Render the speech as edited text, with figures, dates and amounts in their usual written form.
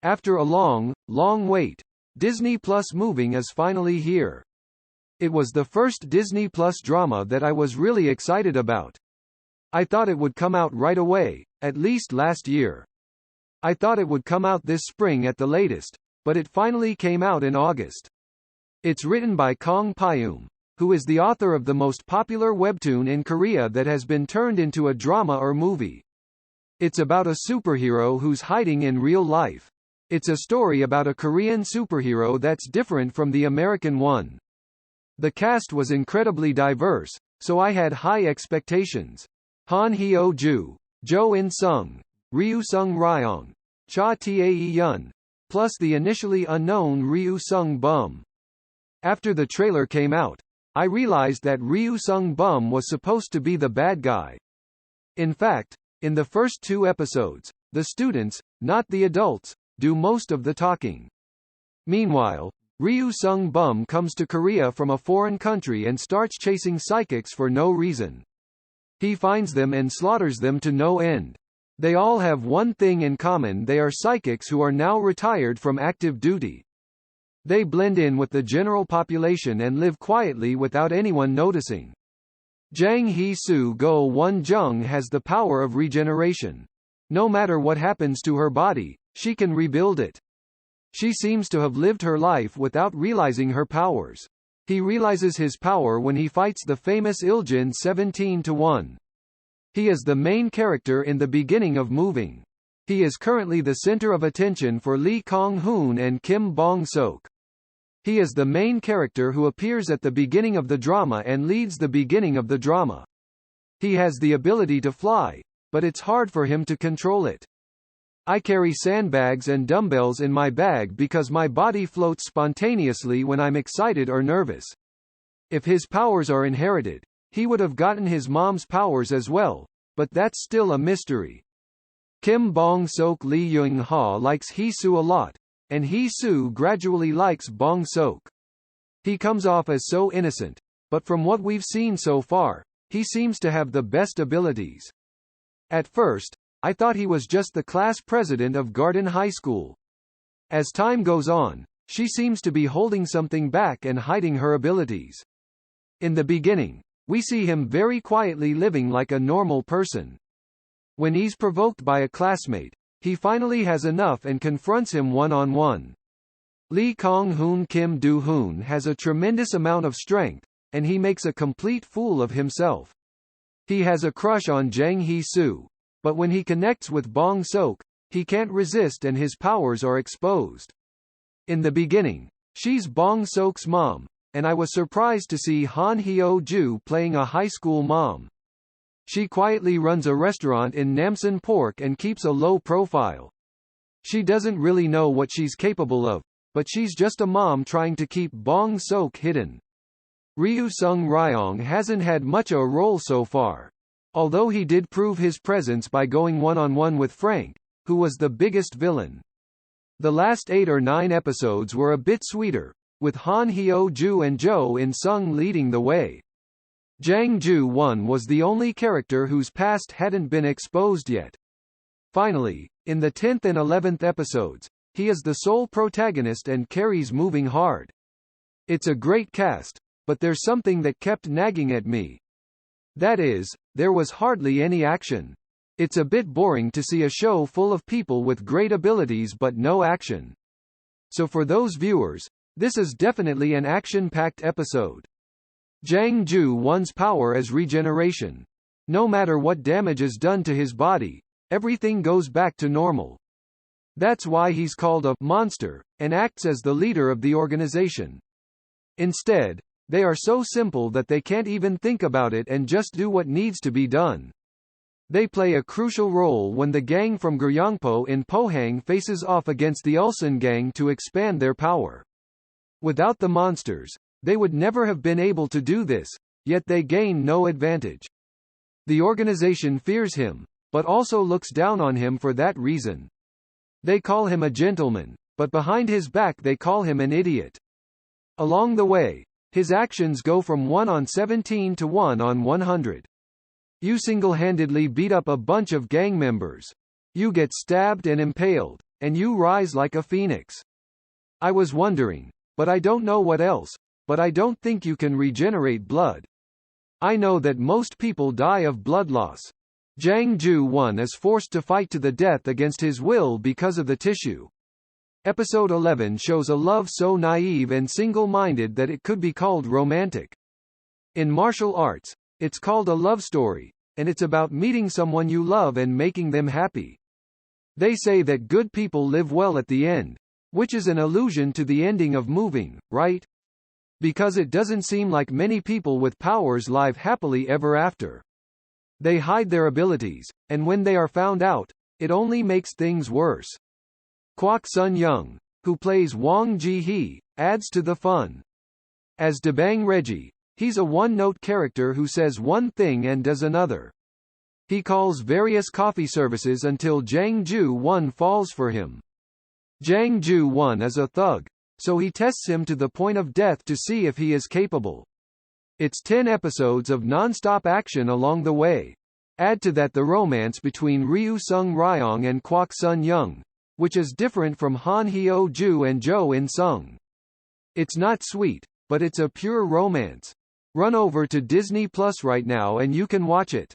After a long, long wait, Disney Plus Moving is finally here. It was the first Disney Plus drama that I was really excited about. I thought it would come out right away, at least last year. I thought it would come out this spring at the latest, but it finally came out in August. It's written by Kong Pyum, who is the author of the most popular webtoon in Korea that has been turned into a drama or movie. It's about a superhero who's hiding in real life. It's a story about a Korean superhero that's different from the American one. The cast was incredibly diverse, so I had high expectations. Han Hyo-ju, Jo In-sung, Ryu-sung Ryong, Cha Tae-yeon, plus the initially unknown Ryu-sung Bum. After the trailer came out, I realized that Ryu-sung Bum was supposed to be the bad guy. In fact, in the first 2 episodes, the students, not the adults, do most of the talking. Meanwhile, Ryu-sung Bum comes to Korea from a foreign country and starts chasing psychics for no reason. He finds them and slaughters them to no end. They all have one thing in common: they are psychics who are now retired from active duty. They blend in with the general population and live quietly without anyone noticing. Jang Hee-soo Go Won-jung has the power of regeneration. No matter what happens to her body, she can rebuild it. She seems to have lived her life without realizing her powers. He realizes his power when he fights the famous Iljin 17-1. He is the main character in the beginning of Moving. He is currently the center of attention for Lee Kong-hoon and Kim Bong-sok. He is the main character who appears at the beginning of the drama and leads the beginning of the drama. He has the ability to fly, but it's hard for him to control it. I carry sandbags and dumbbells in my bag because my body floats spontaneously when I'm excited or nervous. If his powers are inherited, he would have gotten his mom's powers as well, but that's still a mystery. Kim Bong-sok Lee Young-ha likes Hee-soo a lot, and Hee-soo gradually likes Bong-sok. He comes off as so innocent, but from what we've seen so far, he seems to have the best abilities. At first, I thought he was just the class president of Garden High School. As time goes on, she seems to be holding something back and hiding her abilities. In the beginning, we see him very quietly living like a normal person. When he's provoked by a classmate, he finally has enough and confronts him one-on-one. Lee Kong-hoon Kim Do-hoon has a tremendous amount of strength, and he makes a complete fool of himself. He has a crush on Jang Hee-soo, but when he connects with Bong-sok, he can't resist and his powers are exposed. In the beginning, she's Bong-sok's mom, and I was surprised to see Han Hyo-ju playing a high school mom. She quietly runs a restaurant in Namsan Pork and keeps a low profile. She doesn't really know what she's capable of, but she's just a mom trying to keep Bong-sok hidden. Ryu-sung Ryong hasn't had much of a role so far. Although he did prove his presence by going one-on-one with Frank, who was the biggest villain. The last 8 or 9 episodes were a bit sweeter, with Han Hyo-ju and Jo In-sung leading the way. Jang Ju-won was the only character whose past hadn't been exposed yet. Finally, in the 10th and 11th episodes, he is the sole protagonist and carries Moving hard. It's a great cast, but there's something that kept nagging at me. That is, there was hardly any action. It's a bit boring to see a show full of people with great abilities but no action. So for those viewers, this is definitely an action-packed episode. Jang Ju-won's power is regeneration. No matter what damage is done to his body, everything goes back to normal. That's why he's called a monster, and acts as the leader of the organization. Instead, they are so simple that they can't even think about it and just do what needs to be done. They play a crucial role when the gang from Gyeongpo in Pohang faces off against the Ulsan gang to expand their power. Without the monsters, they would never have been able to do this, yet they gain no advantage. The organization fears him, but also looks down on him for that reason. They call him a gentleman, but behind his back they call him an idiot. Along the way, his actions go from 1-17 to 1-100. You single-handedly beat up a bunch of gang members. You get stabbed and impaled. and you rise like a phoenix. I was wondering, but I don't know what else, but I don't think you can regenerate blood. I know that most people die of blood loss. Jang Ju-won is forced to fight to the death against his will because of the tissue. Episode 11 shows a love so naive and single-minded that it could be called romantic. In martial arts, it's called a love story, and it's about meeting someone you love and making them happy. They say that good people live well at the end, which is an allusion to the ending of Moving, right? Because it doesn't seem like many people with powers live happily ever after. They hide their abilities, and when they are found out, it only makes things worse. Kwak Sun-young, who plays Wang Ji-hee, adds to the fun. As Dabang Reggie, he's a one-note character who says one thing and does another. He calls various coffee services until Jang Ju-won falls for him. Jang Ju-won is a thug, so he tests him to the point of death to see if he is capable. It's 10 episodes of non-stop action along the way. Add to that the romance between Ryu Sung-ryong and Kwak Sun-young, which is different from Han Hyo-ju and Jo In-sung. It's not sweet, but it's a pure romance. Run over to Disney Plus right now and you can watch it.